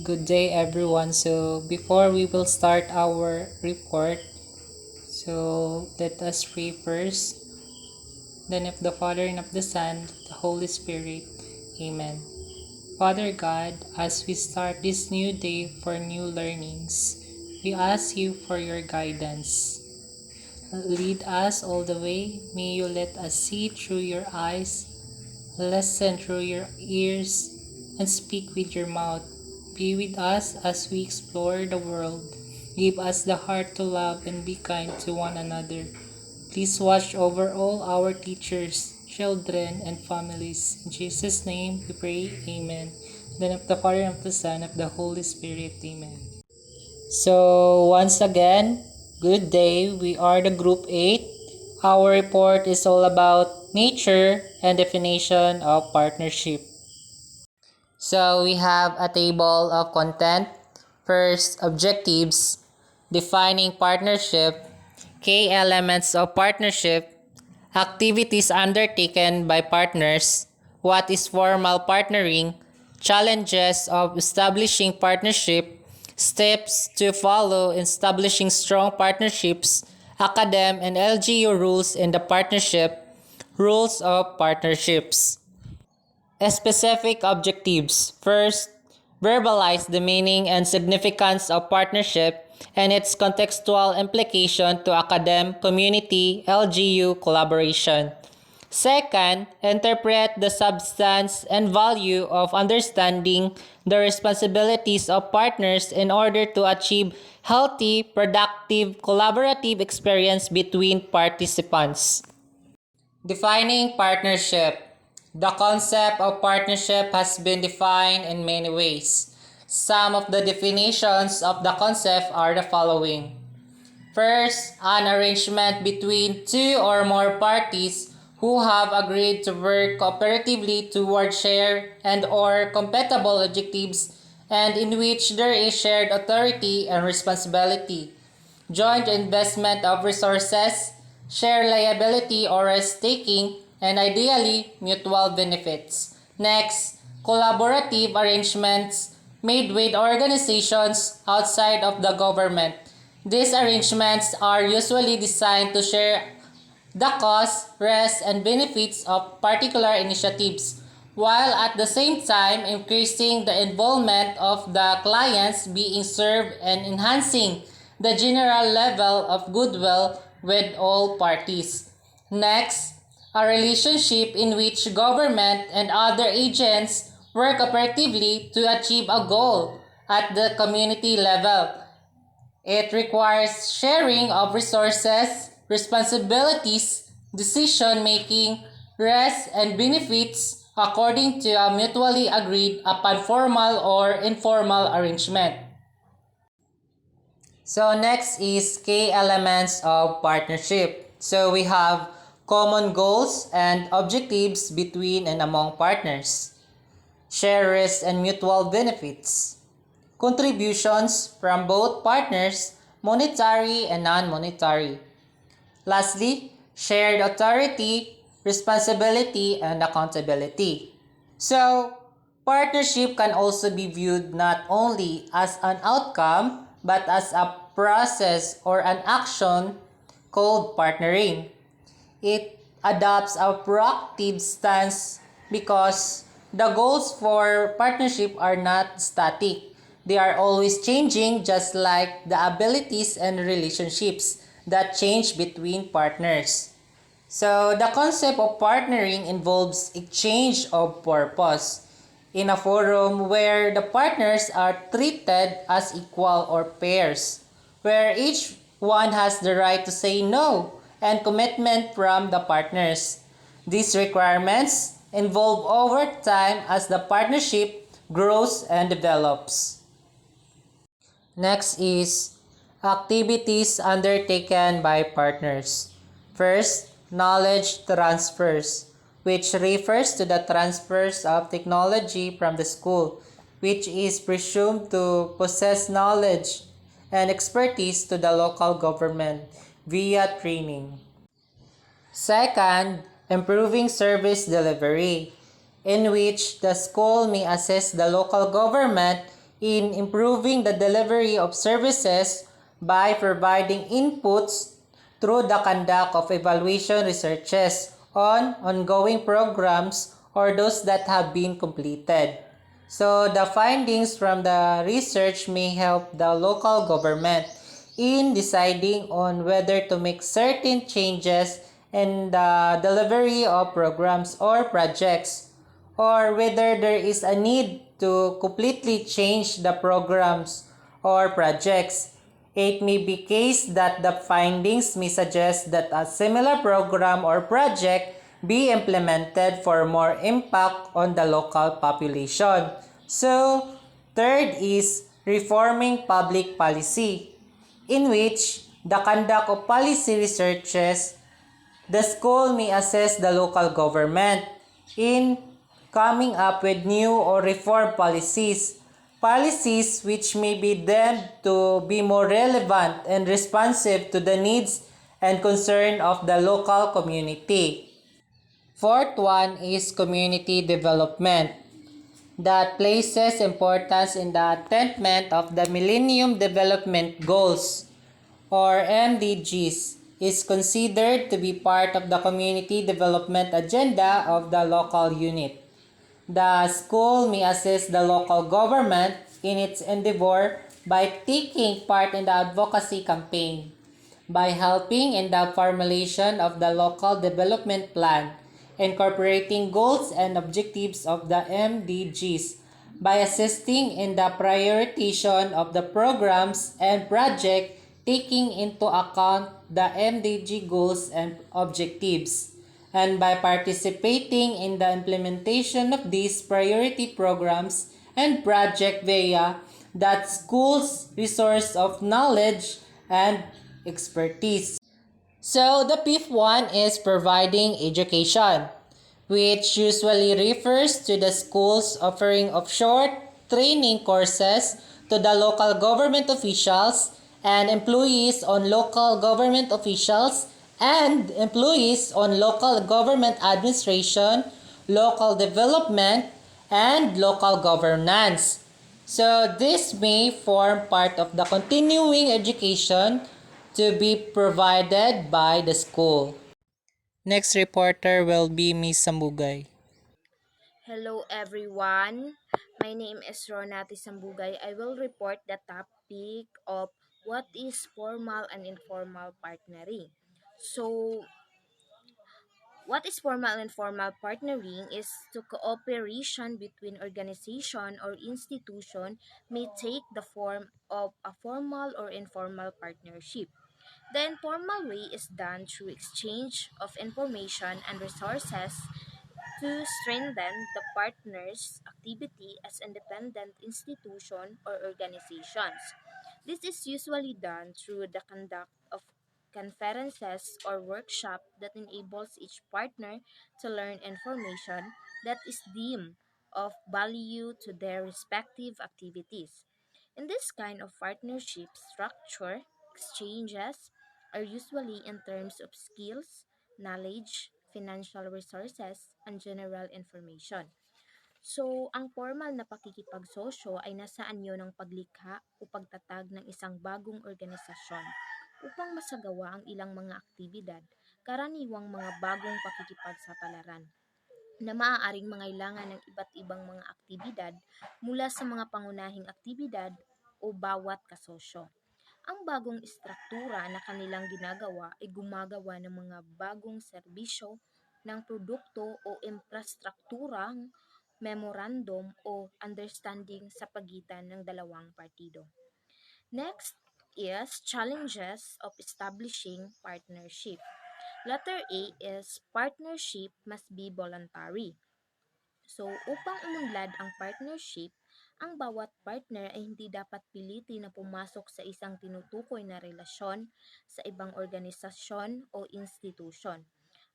good day everyone. So before we will start our report, so let us pray first. Then of the Father and of the Son, the Holy Spirit. Amen. Father God, as we start this new day for new learnings, we ask you for your guidance. Lead us all the way. May you let us see through your eyes, listen through your ears, and speak with your mouth. Be with us as we explore the world. Give us the heart to love and be kind to one another. Please watch over all our teachers, children, and families. In Jesus' name we pray, Amen. Then of the Father, and of the Son, and of the Holy Spirit, Amen. So once again, good day. We are the Group 8. Our report is all about nature and definition of partnership. So we have a table of content. First, objectives, defining partnership, key elements of partnership, activities undertaken by partners, what is formal partnering, challenges of establishing partnership, steps to follow in establishing strong partnerships, academ and LGU rules in the partnership, rules of partnerships. Specific objectives. First, verbalize the meaning and significance of partnership and its contextual implication to academic, community, LGU collaboration. Second, interpret the substance and value of understanding the responsibilities of partners in order to achieve healthy, productive, collaborative experience between participants. Defining partnership. The concept of partnership has been defined in many ways. Some of the definitions of the concept are the following. First, an arrangement between two or more parties who have agreed to work cooperatively toward shared and or compatible objectives and in which there is shared authority and responsibility. Joint investment of resources, share liability or risk-taking, and ideally, mutual benefits. Next, collaborative arrangements made with organizations outside of the government. These arrangements are usually designed to share the costs, risks, and benefits of particular initiatives, while at the same time increasing the involvement of the clients being served and enhancing the general level of goodwill with all parties. Next, a relationship in which government and other agents work cooperatively to achieve a goal at the community level. It requires sharing of resources, responsibilities, decision making, risks, and benefits according to a mutually agreed upon formal or informal arrangement. So next is key elements of partnership. So we have common goals and objectives between and among partners, share risks and mutual benefits, contributions from both partners, monetary and non-monetary. Lastly, shared authority, responsibility, and accountability. So, partnership can also be viewed not only as an outcome but as a process or an action called partnering. It adopts a proactive stance because the goals for partnership are not static. They are always changing, just like the abilities and relationships that change between partners. So, the concept of partnering involves exchange of purpose in a forum where the partners are treated as equal or pairs, where each one has the right to say no and commitment from the partners. These requirements evolve over time as the partnership grows and develops. Next is activities undertaken by partners. First, knowledge transfers, which refers to the transfers of technology from the school, which is presumed to possess knowledge and expertise to the local government via training. Second, improving service delivery, in which the school may assist the local government in improving the delivery of services by providing inputs through the conduct of evaluation researches on ongoing programs or those that have been completed. So the findings from the research may help the local government in deciding on whether to make certain changes in the delivery of programs or projects, or whether there is a need to completely change the programs or projects. It may be case that the findings may suggest that a similar program or project be implemented for more impact on the local population. So, third is reforming public policy, in which the conduct of policy researches, the school may assess the local government in coming up with new or reform policies. Policies which may be deemed to be more relevant and responsive to the needs and concern of the local community. Fourth one is community development that places importance in the attainment of the Millennium Development Goals or MDGs is considered to be part of the community development agenda of the local unit. The school may assist the local government in its endeavor by taking part in the advocacy campaign, by helping in the formulation of the local development plan, incorporating goals and objectives of the MDGs, by assisting in the prioritization of the programs and projects taking into account the MDG goals and objectives, and by participating in the implementation of these priority programs and project via that school's resource of knowledge and expertise. So the fifth one is providing education, which usually refers to the schools offering of short training courses to the local government officials and employees on local government officials and employees on local government administration, local development, and local governance. So this may form part of the continuing education to be provided by the school. Next reporter will be Miss Sambugay. Hello everyone. My name is Ronati Sambugay. I will report the topic of what is formal and informal partnering. So, what is formal and informal partnering is to cooperation between organization or institution may take the form of a formal or informal partnership. The informal way is done through exchange of information and resources to strengthen the partner's activity as independent institution or organizations. This is usually done through the conduct of conferences or workshop that enables each partner to learn information that is deemed of value to their respective activities. In this kind of partnership structure, exchanges are usually in terms of skills, knowledge, financial resources, and general information. So, ang formal na pakikipagsosyo ay nasa anyo ng paglikha o pagtatag ng isang bagong organisasyon upang masagawa ang ilang mga aktibidad, karaniwang mga bagong pakikipagsapalaran na maaaring mangailangan ng iba't ibang mga aktibidad mula sa mga pangunahing aktibidad o bawat kasosyo. Ang bagong istruktura na kanilang ginagawa ay gumagawa ng mga bagong serbisyo ng produkto o infrastrukturang memorandum o understanding sa pagitan ng dalawang partido. Next is challenges of establishing partnership. Letter A is partnership must be voluntary. So, upang umunlad ang partnership, ang bawat partner ay hindi dapat pilitin na pumasok sa isang tinutukoy na relasyon sa ibang organisasyon o institusyon.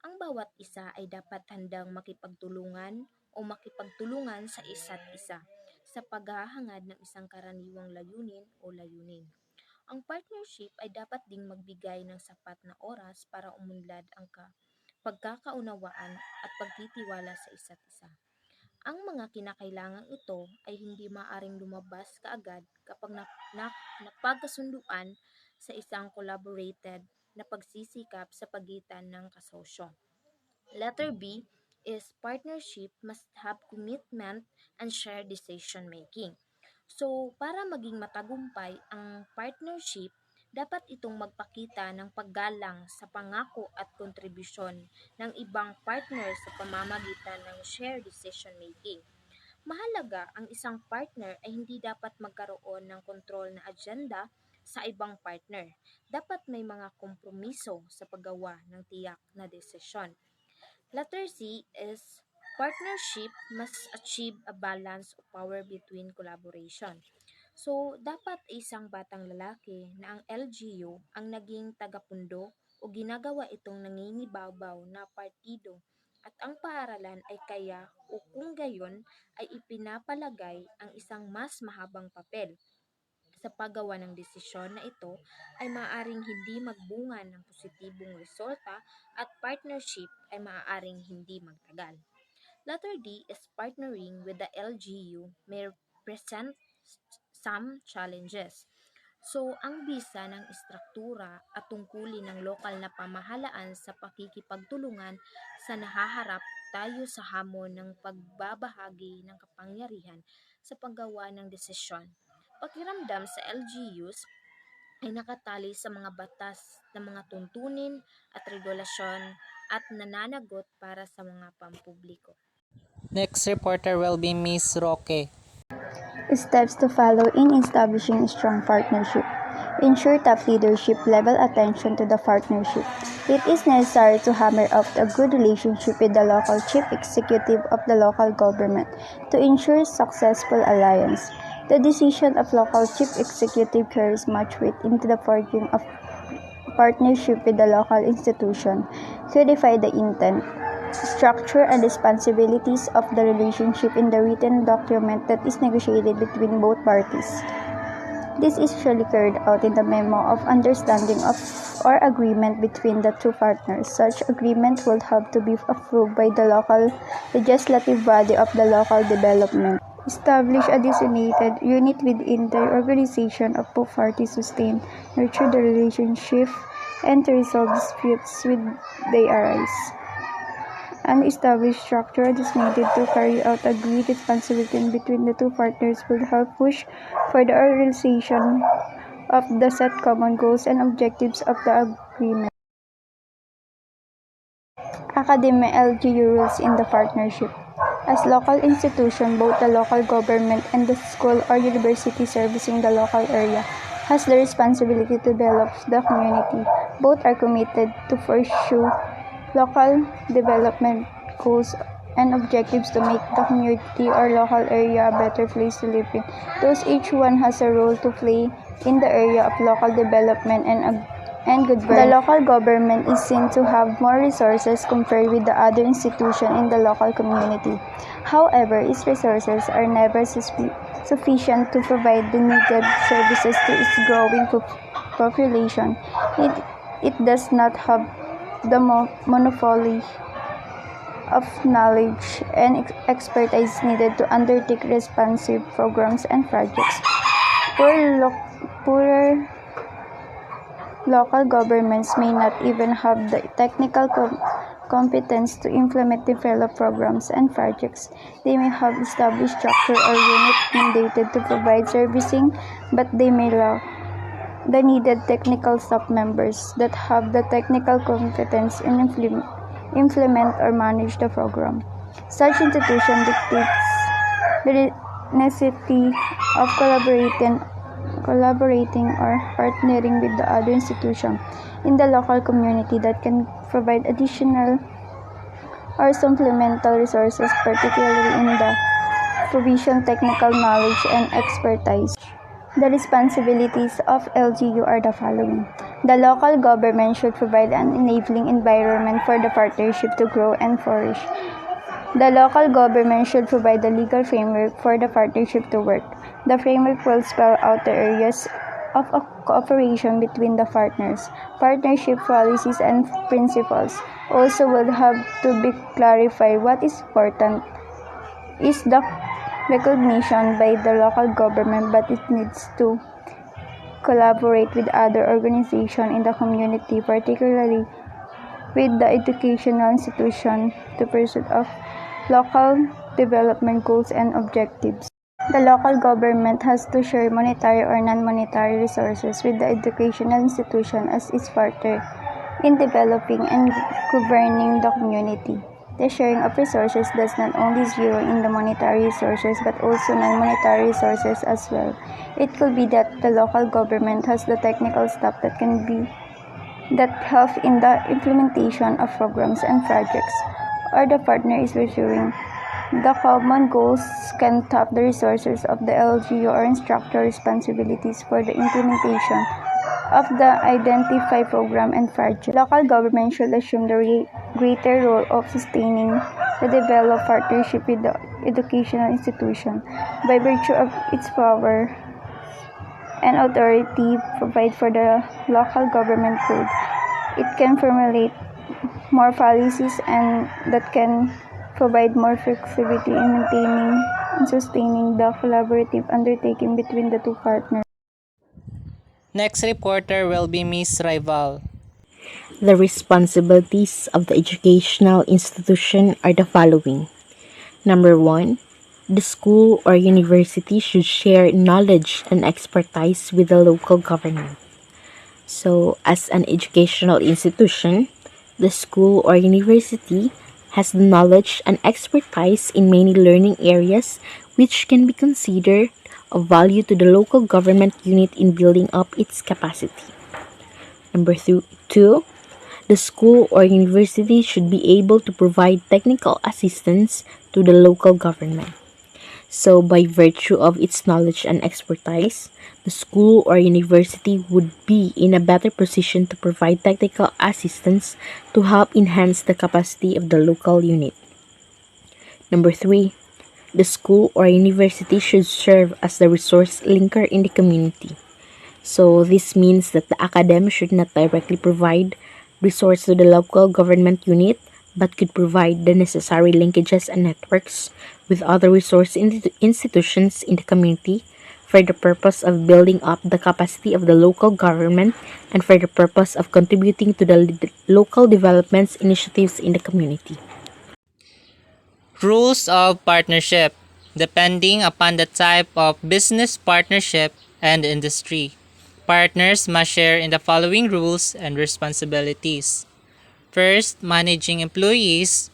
Ang bawat isa ay dapat handang makipagtulungan o makipagtulungan sa isa't isa sa paghahangad ng isang karaniwang layunin o layunin. Ang partnership ay dapat ding magbigay ng sapat na oras para umunlad ang pagkakaunawaan at pagtitiwala sa isa't isa. Ang mga kinakailangang ito ay hindi maaring lumabas kaagad kapag napagkasunduan sa isang collaborated na pagsisikap sa pagitan ng kasosyo. Letter B is partnership must have commitment and shared decision making. So, para maging matagumpay ang partnership, dapat itong magpakita ng paggalang sa pangako at kontribusyon ng ibang partner sa pamamagitan ng shared decision making. Mahalaga ang isang partner ay hindi dapat magkaroon ng kontrol na agenda sa ibang partner. Dapat may mga kompromiso sa paggawa ng tiyak na desisyon. Letter C is partnership must achieve a balance of power between collaboration. So, dapat isang batang lalaki na ang LGU ang naging tagapundo o ginagawa itong nangingibabaw na partido at ang paaralan ay kaya o kung gayon ay ipinapalagay ang isang mas mahabang papel sa paggawa ng desisyon na ito ay maaaring hindi magbunga ng positibong resulta at partnership ay maaaring hindi magtagal. Letter D is partnering with the LGU may present some challenges. So, ang bisa ng istruktura at tungkulin ng lokal na pamahalaan sa pakikipagtulungan sa nahaharap tayo sa hamon ng pagbabahagi ng kapangyarihan sa paggawa ng desisyon. Pakiramdam sa LGUs ay nakatali sa mga batas na mga tuntunin at regulasyon at nananagot para sa mga pampubliko. Next reporter will be Miss Roque. Steps to follow in establishing a strong partnership. Ensure top leadership level attention to the partnership. It is necessary to hammer out a good relationship with the local chief executive of the local government to ensure successful alliance. The decision of local chief executive carries much weight into the forging of partnership with the local institution. Codify the intent, structure, and responsibilities of the relationship in the written document that is negotiated between both parties. This is usually carried out in the memo of understanding of or agreement between the two partners. Such agreement will have to be approved by the local legislative body of the local development. Establish a designated unit within the organization of both parties to sustain, nurture the relationship, and to resolve disputes when they arise. An established structure is needed to carry out agreed responsibility between the two partners will help push for the realization of the set common goals and objectives of the agreement. Academia LGU rules in the partnership. As local institution, both the local government and the school or university servicing the local area has the responsibility to develop the community. Both are committed to pursue local development goals and objectives to make the community or local area a better place to live in. Thus, each one has a role to play in the area of local development and good governance. The local government is seen to have more resources compared with the other institutions in the local community. However, its resources are never sufficient to provide the needed services to its growing population. It does not have the monopoly of knowledge and expertise needed to undertake responsive programs and projects. Poorer local governments may not even have the technical competence to implement developed programs and projects. They may have established structure or unit mandated to provide servicing, but they may lack the needed technical staff members that have the technical competence in implement or manage the program. Such institution dictates the necessity of collaborating or partnering with the other institution in the local community that can provide additional or supplemental resources, particularly in the provision technical knowledge and expertise. The responsibilities of LGU are the following. The local government should provide an enabling environment for the partnership to grow and flourish. The local government should provide the legal framework for the partnership to work. The framework will spell out the areas of cooperation between the partners. Partnership policies and principles also will have to be clarified what is important is the recognition by the local government, but it needs to collaborate with other organizations in the community, particularly with the educational institution to pursue of local development goals and objectives. The local government has to share monetary or non-monetary resources with the educational institution as its partner in developing and governing the community. The sharing of resources does not only zero in the monetary resources but also non-monetary resources as well. It could be that the local government has the technical staff that help in the implementation of programs and projects, or the partner is pursuing the common goals can tap the resources of the LGU or instructor responsibilities for the implementation of the identified program and project. Local government should assume the greater role of sustaining the developed partnership with the educational institution by virtue of its power and authority provide for the local government code. It can formulate more policies and that can provide more flexibility in maintaining and sustaining the collaborative undertaking between the two partners. Next reporter will be Miss Rival. The responsibilities of the educational institution are the following. Number 1, the school or university should share knowledge and expertise with the local government. So, as an educational institution, the school or university has the knowledge and expertise in many learning areas which can be considered of value to the local government unit in building up its capacity. Number 2, the school or university should be able to provide technical assistance to the local government. So, by virtue of its knowledge and expertise, the school or university would be in a better position to provide technical assistance to help enhance the capacity of the local unit. Number 3, the school or university should serve as the resource linker in the community. So, this means that the academy should not directly provide resource to the local government unit, but could provide the necessary linkages and networks with other resource institutions in the community for the purpose of building up the capacity of the local government and for the purpose of contributing to the local development initiatives in the community. Rules of partnership. Depending upon the type of business partnership and industry, partners must share in the following rules and responsibilities. First, managing employees,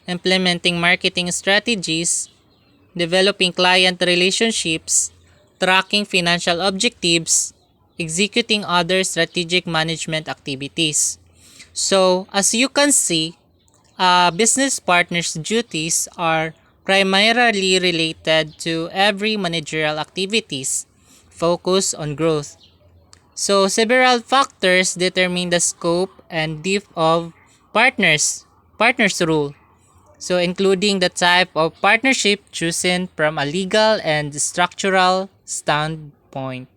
implementing marketing strategies, developing client relationships, tracking financial objectives, executing other strategic management activities. So, as you can see, business partners' duties are primarily related to every managerial activities focused on growth. So, several factors determine the scope and depth of partners role. So, including the type of partnership chosen from a legal and structural standpoint.